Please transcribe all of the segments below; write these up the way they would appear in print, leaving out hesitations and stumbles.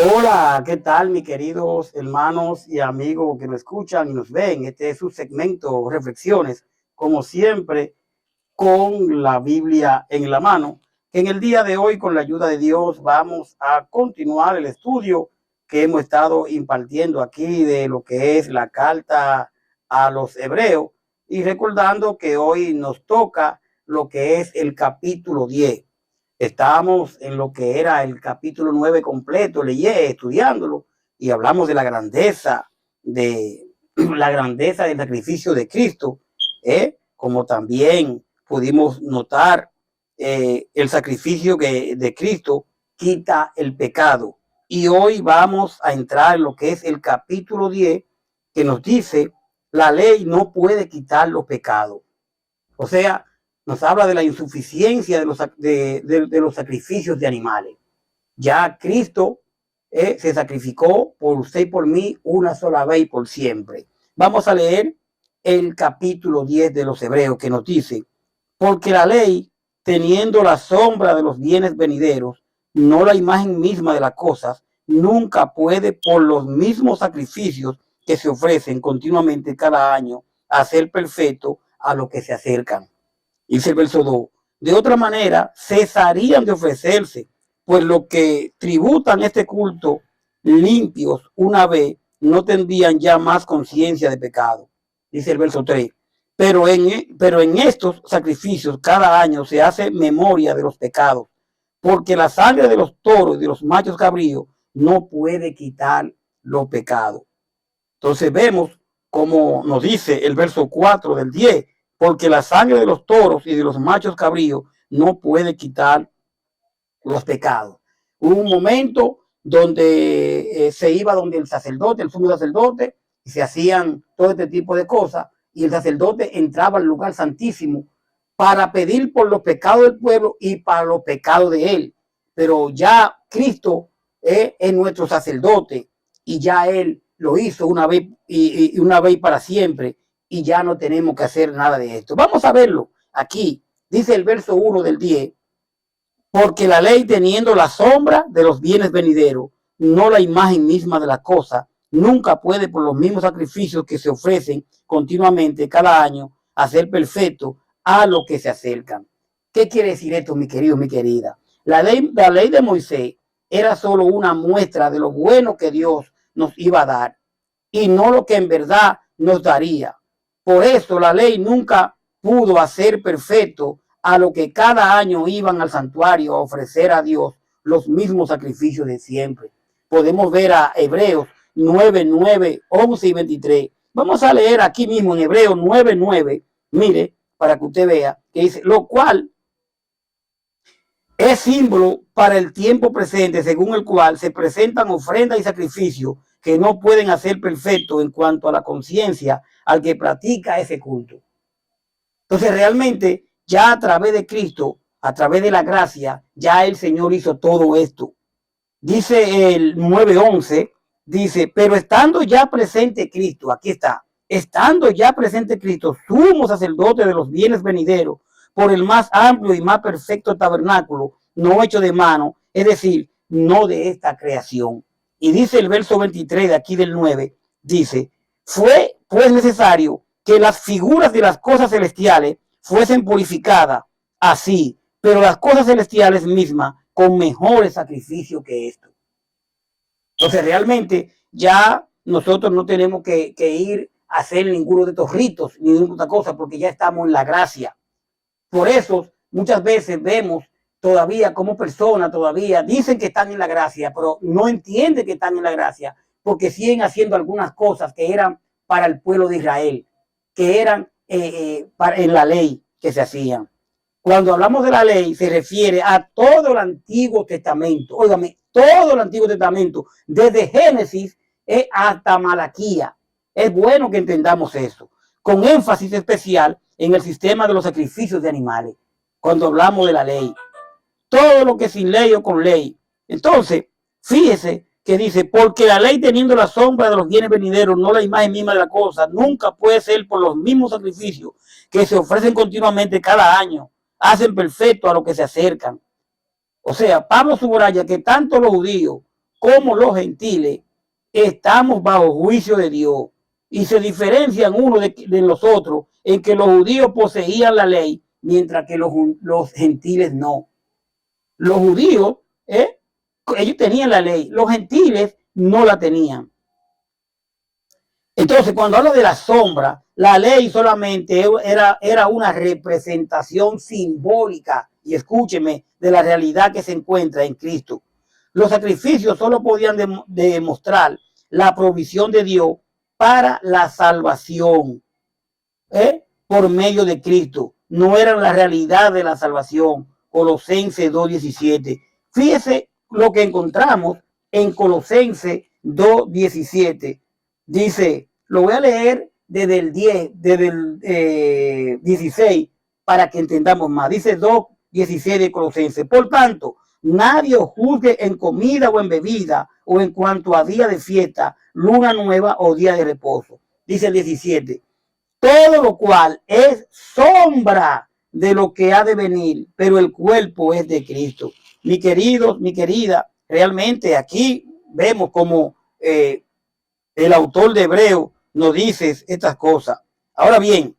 Hola, ¿qué tal, mis queridos hermanos y amigos que nos escuchan y nos ven? Este es su segmento Reflexiones, como siempre, con la Biblia en la mano. En el día de hoy, con la ayuda de Dios, vamos a continuar el estudio que hemos estado impartiendo aquí de lo que es la carta a los hebreos y recordando que hoy nos toca lo que es el capítulo 10. Estábamos en lo que era el capítulo 9 completo, estudiándolo, y hablamos de de la grandeza del sacrificio de Cristo, como también pudimos notar, el sacrificio de Cristo quita el pecado. Y hoy vamos a entrar en lo que es el capítulo 10, que nos dice, la ley no puede quitar los pecados. O sea, nos habla de la insuficiencia de los sacrificios de animales. Ya Cristo se sacrificó por usted y por mí una sola vez y por siempre. Vamos a leer el capítulo 10 de los Hebreos, que nos dice, porque la ley, teniendo la sombra de los bienes venideros, no la imagen misma de las cosas, nunca puede, por los mismos sacrificios que se ofrecen continuamente cada año, hacer perfecto a los que se acercan. Dice el verso 2, de otra manera cesarían de ofrecerse, pues los que tributan este culto limpios una vez no tendrían ya más conciencia de pecado. Dice el verso 3, pero en estos sacrificios cada año se hace memoria de los pecados, porque la sangre de los toros y de los machos cabríos no puede quitar los pecados. Entonces vemos, como nos dice el verso 4 del 10, porque la sangre de los toros y de los machos cabríos no puede quitar los pecados. Hubo un momento donde se iba donde el sacerdote, el sumo sacerdote, y se hacían todo este tipo de cosas, y el sacerdote entraba al lugar santísimo para pedir por los pecados del pueblo y para los pecados de él. Pero ya Cristo es nuestro sacerdote y ya él lo hizo una vez y una vez para siempre, y ya no tenemos que hacer nada de esto. Vamos a verlo aquí. Dice el verso 1 del 10, porque la ley, teniendo la sombra de los bienes venideros, no la imagen misma de la cosa, nunca puede, por los mismos sacrificios que se ofrecen continuamente cada año, hacer perfecto a los que se acercan. ¿Qué quiere decir esto, mi querido, mi querida? La ley de Moisés era solo una muestra de lo bueno que Dios nos iba a dar y no lo que en verdad nos daría. Por eso la ley nunca pudo hacer perfecto a lo que cada año iban al santuario a ofrecer a Dios los mismos sacrificios de siempre. Podemos ver a Hebreos 9, 9, 11 y 23. Vamos a leer aquí mismo en Hebreos 9, 9, mire, para que usted vea, que dice, lo cual es símbolo para el tiempo presente, según el cual se presentan ofrendas y sacrificios que no pueden hacer perfecto en cuanto a la conciencia al que practica ese culto. Entonces realmente ya a través de Cristo, a través de la gracia, ya el Señor hizo todo esto. Dice el 9:11, dice, pero estando ya presente Cristo, aquí está, estando ya presente Cristo, sumo sacerdote de los bienes venideros, por el más amplio y más perfecto tabernáculo, no hecho de mano, es decir, no de esta creación. Y dice el verso 23 de aquí del 9, dice, fue pues necesario que las figuras de las cosas celestiales fuesen purificadas así, pero las cosas celestiales mismas con mejores sacrificios que esto. Entonces realmente ya nosotros no tenemos que ir a hacer ninguno de estos ritos, ni ninguna otra cosa, porque ya estamos en la gracia. Por eso muchas veces vemos todavía como personas todavía dicen que están en la gracia, pero no entienden que están en la gracia, porque siguen haciendo algunas cosas que eran para el pueblo de Israel, que eran en la ley que se hacían. Cuando hablamos de la ley, se refiere a todo el Antiguo Testamento. Óigame, todo el Antiguo Testamento, desde Génesis hasta Malaquía. Es bueno que entendamos eso, con énfasis especial en el sistema de los sacrificios de animales, cuando hablamos de la ley. Todo lo que sin ley o con ley. Entonces, fíjese que dice, porque la ley, teniendo la sombra de los bienes venideros, no la imagen misma de la cosa, nunca puede ser por los mismos sacrificios que se ofrecen continuamente cada año, hacen perfecto a los que se acercan. O sea, Pablo subraya que tanto los judíos como los gentiles estamos bajo juicio de Dios y se diferencian unos de los otros en que los judíos poseían la ley, mientras que los gentiles no. Los judíos, ellos tenían la ley, los gentiles no la tenían. Entonces, cuando habla de la sombra, la ley solamente era una representación simbólica, y escúcheme, de la realidad que se encuentra en Cristo. Los sacrificios solo podían demostrar la provisión de Dios para la salvación, por medio de Cristo. No eran la realidad de la salvación. Colosenses 2:17. Fíjese lo que encontramos en Colosenses 2:17. Dice, lo voy a leer desde el 10, desde el 16, para que entendamos más. Dice 2:16 de Colosenses. Por tanto, nadie os juzgue en comida o en bebida, o en cuanto a día de fiesta, luna nueva o día de reposo. Dice el 17. Todo lo cual es sombra de lo que ha de venir, pero el cuerpo es de Cristo. Mi querido, mi querida, realmente aquí vemos como el autor de Hebreo nos dice estas cosas. Ahora bien,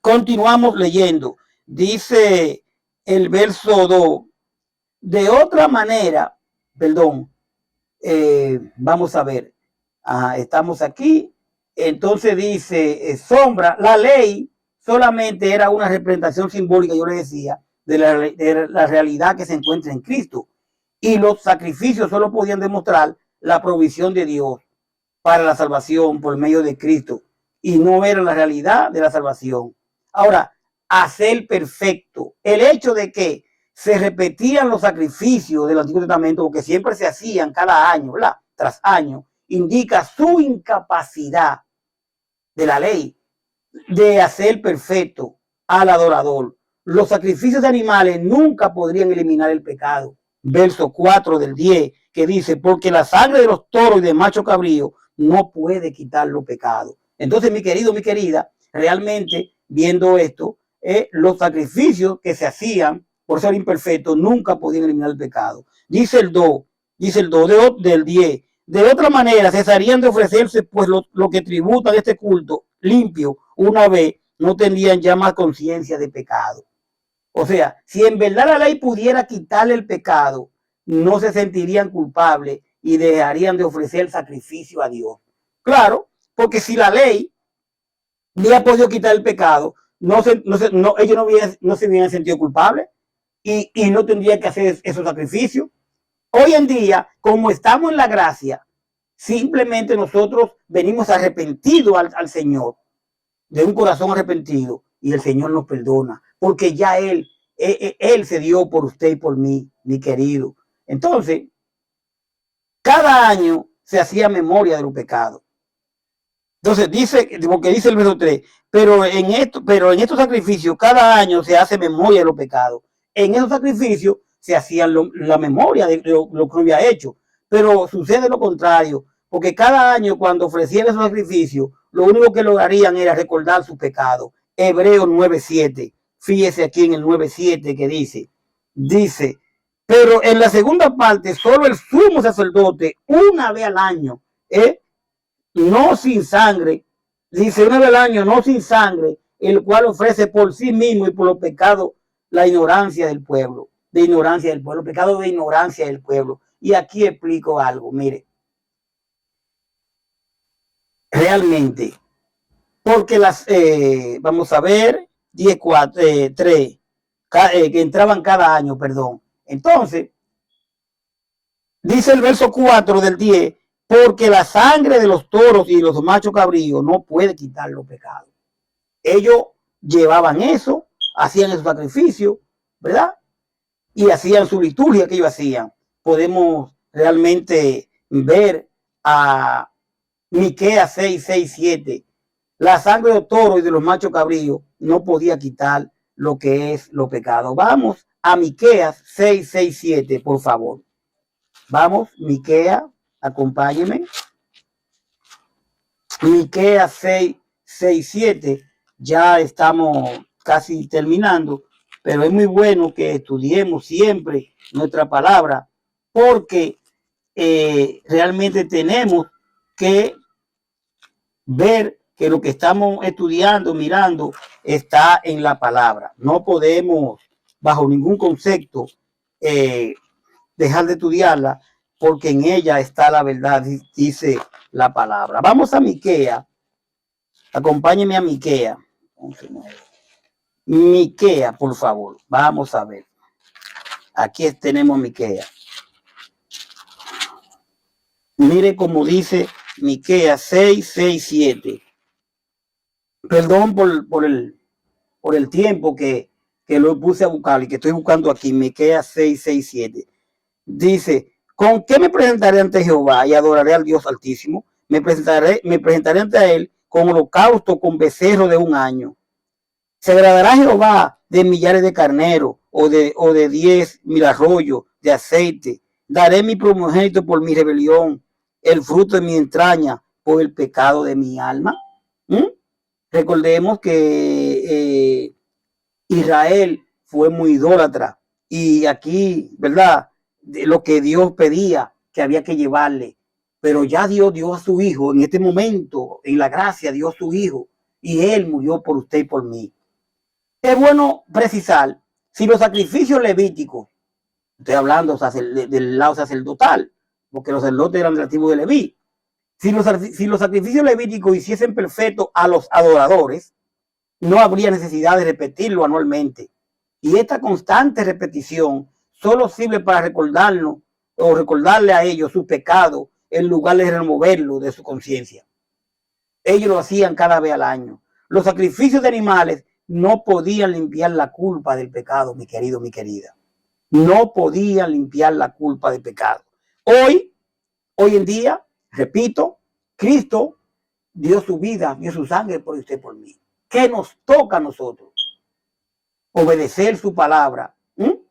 continuamos leyendo. Dice el verso 2. De otra manera, perdón, vamos a ver. Estamos aquí. Entonces dice, sombra, la ley solamente era una representación simbólica, yo le decía, de la realidad que se encuentra en Cristo. Y los sacrificios solo podían demostrar la provisión de Dios para la salvación por medio de Cristo. Y no era la realidad de la salvación. Ahora, hacer perfecto. El hecho de que se repetían los sacrificios del Antiguo Testamento, porque siempre se hacían cada año, ¿verdad? Tras año, indica su incapacidad de la ley de hacer perfecto al adorador. Los sacrificios de animales nunca podrían eliminar el pecado. Verso 4 del 10, que dice, porque la sangre de los toros y de macho cabrío no puede quitar los pecados. Entonces, mi querido, mi querida, realmente viendo esto, los sacrificios que se hacían por ser imperfectos nunca podían eliminar el pecado. Dice el 2 del 10. De otra manera, cesarían de ofrecerse, pues lo que tributan este culto limpio una vez, no tendrían ya más conciencia de pecado. O sea, si en verdad la ley pudiera quitarle el pecado, no se sentirían culpables y dejarían de ofrecer el sacrificio a Dios. Claro, porque si la ley le ha podido quitar el pecado, ellos no se hubieran sentido culpables y no tendrían que hacer esos sacrificios. Hoy en día, como estamos en la gracia, simplemente nosotros venimos arrepentidos al Señor, de un corazón arrepentido, y el Señor nos perdona, porque ya Él se dio por usted y por mí, mi querido. Entonces, cada año se hacía memoria de los pecados. Entonces dice, porque dice el verso 3, pero en estos sacrificios cada año se hace memoria de los pecados. En esos sacrificios se hacía la memoria de lo que había hecho. Pero sucede lo contrario, porque cada año cuando ofrecían esos sacrificios, lo único que lograrían era recordar su pecado. Hebreos 9:7. Fíjese aquí en el 9:7 que dice, pero en la segunda parte, solo el sumo sacerdote, una vez al año, no sin sangre, dice una vez al año, no sin sangre, el cual ofrece por sí mismo y por los pecados la ignorancia del pueblo, pecado de ignorancia del pueblo. Y aquí explico algo, mire, realmente, porque vamos a ver, 3, que entraban cada año, perdón. Entonces, dice el verso 4 del 10, porque la sangre de los toros y los machos cabríos no puede quitar los pecados. Ellos llevaban eso, hacían esos sacrificios, ¿verdad? Y hacían su liturgia que ellos hacían. Podemos realmente ver a Miqueas 6:7. La sangre de los toros y de los machos cabríos no podía quitar lo que es los pecados. Vamos a Miqueas 6:7, por favor. Vamos, Miqueas, acompáñenme. Miqueas 6:7. Ya estamos casi terminando, pero es muy bueno que estudiemos siempre nuestra palabra, porque realmente tenemos que ver que lo que estamos estudiando, mirando, está en la palabra. No podemos, bajo ningún concepto, dejar de estudiarla, porque en ella está la verdad, dice la palabra. Vamos a Miquea. Acompáñenme a Miquea. Miquea, por favor. Vamos a ver. Aquí tenemos Miquea. Mire cómo dice Miquea 6:6-7. Perdón por el tiempo que lo puse a buscar y que estoy buscando aquí. Miquea 6:6-7. Dice: ¿con qué me presentaré ante Jehová y adoraré al Dios Altísimo? Me presentaré ante él con holocausto, con becerro de un año. ¿Se agradará Jehová de millares de carneros o de 10,000 arroyos de aceite? Daré mi primogénito por mi rebelión, el fruto de mi entraña por el pecado de mi alma. Recordemos que Israel fue muy idólatra, y aquí, ¿verdad?, de lo que Dios pedía que había que llevarle, pero ya Dios dio a su hijo en este momento, en la gracia dio a su hijo, y él murió por usted y por mí. Es bueno precisar, si los sacrificios levíticos, estoy hablando del lado sacerdotal, porque los sacerdotes eran del tribu de Leví, si los sacrificios levíticos hiciesen perfecto a los adoradores, no habría necesidad de repetirlo anualmente. Y esta constante repetición solo sirve para recordarnos o recordarle a ellos su pecado en lugar de removerlo de su conciencia. Ellos lo hacían cada vez al año. Los sacrificios de animales no podían limpiar la culpa del pecado, mi querido, mi querida. No podían limpiar la culpa del pecado. Hoy en día, repito, Cristo dio su vida, dio su sangre por usted y por mí. ¿Qué nos toca a nosotros? Obedecer su palabra,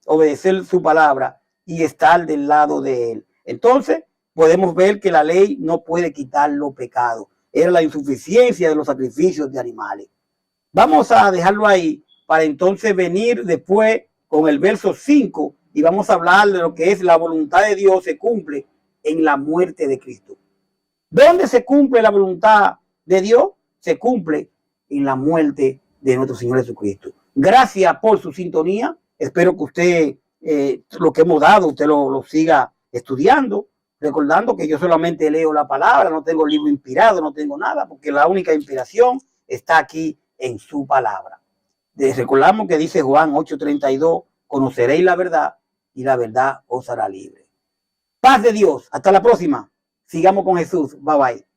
obedecer su palabra y estar del lado de él. Entonces, podemos ver que la ley no puede quitar los pecados. Era la insuficiencia de los sacrificios de animales. Vamos a dejarlo ahí para entonces venir después con el verso 5 y vamos a hablar de lo que es la voluntad de Dios se cumple en la muerte de Cristo. ¿Dónde se cumple la voluntad de Dios? Se cumple en la muerte de nuestro Señor Jesucristo. Gracias por su sintonía. Espero que usted, lo que hemos dado, usted lo siga estudiando. Recordando que yo solamente leo la palabra, no tengo libro inspirado, no tengo nada, porque la única inspiración está aquí en su palabra. Recordamos que dice Juan 8:32, conoceréis la verdad y la verdad os hará libre. Paz de Dios. Hasta la próxima. Sigamos con Jesús. Bye bye.